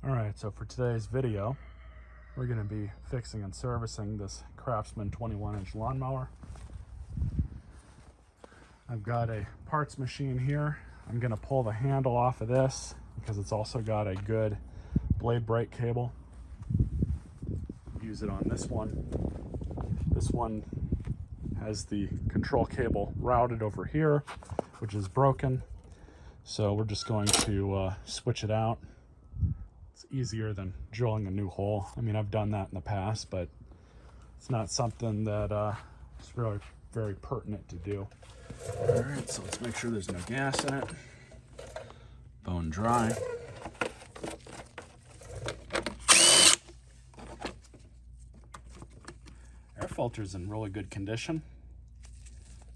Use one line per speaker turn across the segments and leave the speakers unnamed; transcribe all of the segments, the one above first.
Alright, so for today's video, we're going to be fixing and servicing this Craftsman 21-inch lawnmower. I've got a parts machine here. I'm going to pull the handle off of this because it's also got a good blade brake cable. Use it on this one. This one has the control cable routed over here, which is broken. So we're just going to switch it out. It's easier than drilling a new hole. I mean, I've done that in the past, but it's not something that is really very pertinent to do. All right, so let's make sure there's no gas in it. Bone dry. Air filter's in really good condition.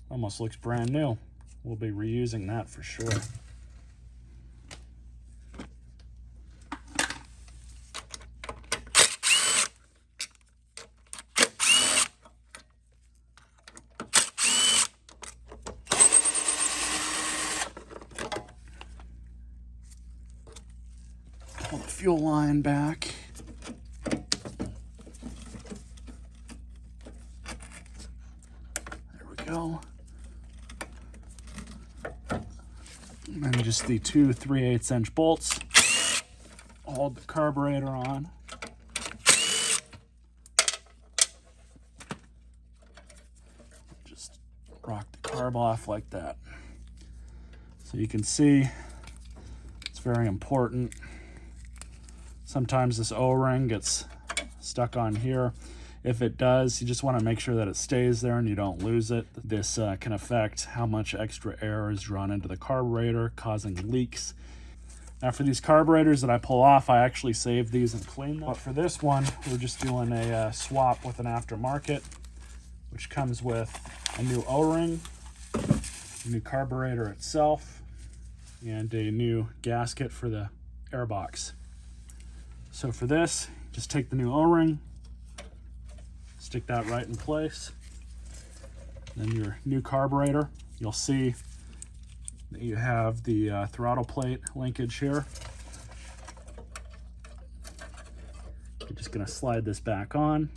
Almost looks brand new. We'll be reusing that for sure. Pull the fuel line back. There we go. And then just the two 3/8" bolts hold the carburetor on. Just rock the carb off like that. So you can see it's very important. Sometimes this O-ring gets stuck on here. If it does, you just want to make sure that it stays there and you don't lose it. This can affect how much extra air is drawn into the carburetor, causing leaks. Now for these carburetors that I pull off, I actually save these and clean them. But for this one, we're just doing a swap with an aftermarket, which comes with a new O-ring, a new carburetor itself, and a new gasket for the air box. So for this, just take the new O-ring, stick that right in place. Then your new carburetor, you'll see that you have the throttle plate linkage here. You're just going to slide this back on.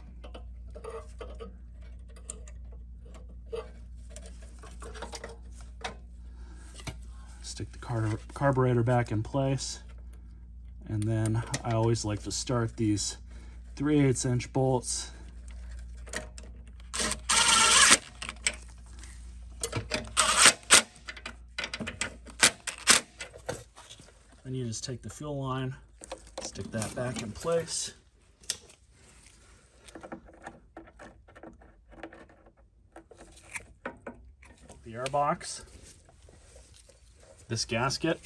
Stick the carburetor back in place. And then I always like to start these 3/8" bolts. Then you just take the fuel line, stick that back in place. The air box, this gasket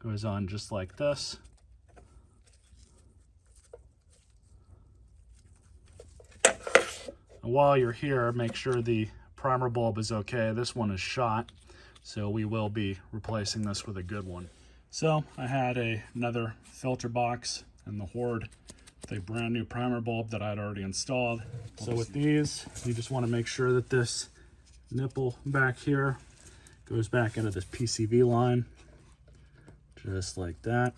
goes on just like this. And while you're here, make sure the primer bulb is okay. This one is shot, so we will be replacing this with a good one. So I had another filter box in the Horde with a brand new primer bulb that I'd already installed. So with these, you just want to make sure that this nipple back here goes back into this PCV line. Just like that.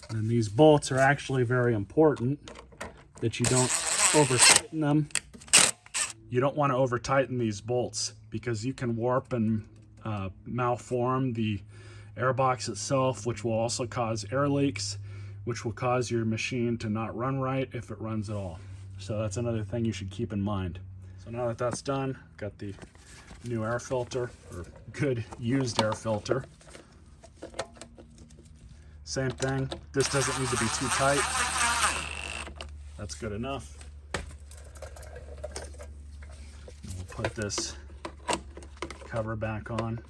And these bolts are actually very important that you don't over tighten them. You don't want to over tighten these bolts because you can warp and malform the airbox itself, which will also cause air leaks, which will cause your machine to not run right if it runs at all. So that's another thing you should keep in mind. So now that that's done, got the new air filter, or good used air filter. Same thing, this doesn't need to be too tight. That's good enough. And we'll put this cover back on.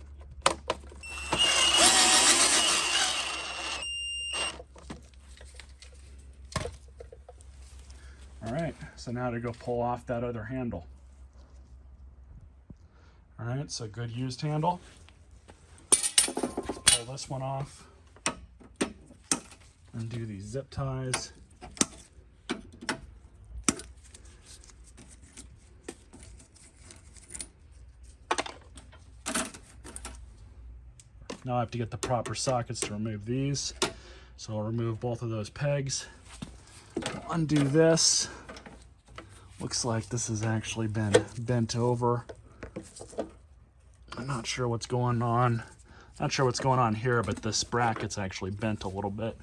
All right, so now to go pull off that other handle. All right, so good used handle. Let's pull this one off. Undo these zip ties. Now I have to get the proper sockets to remove these. So I'll remove both of those pegs. Undo this. Looks like this has actually been bent over. I'm not sure what's going on. Not sure what's going on here, but this bracket's actually bent a little bit.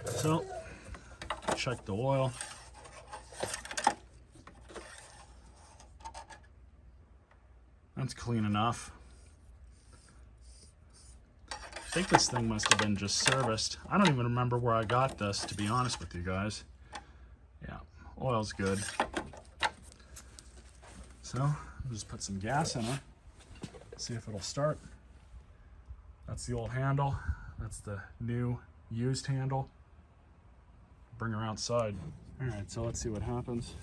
So, check the oil. That's clean enough. I think this thing must have been just serviced. I don't even remember where I got this, to be honest with you guys. Yeah, oil's good. So, I'll just put some gas in her. See if it'll start. That's the old handle. That's the new used handle. Bring her outside. All right, so let's see what happens.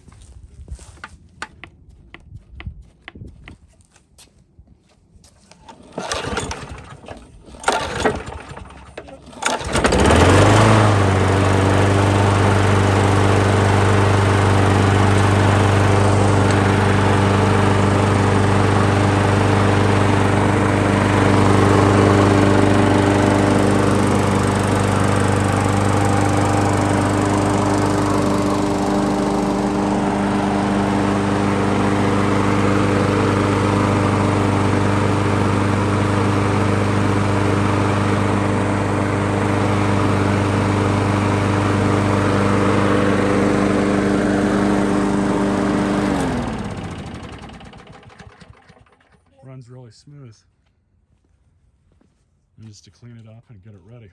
Runs really smooth. And just to clean it up and get it ready.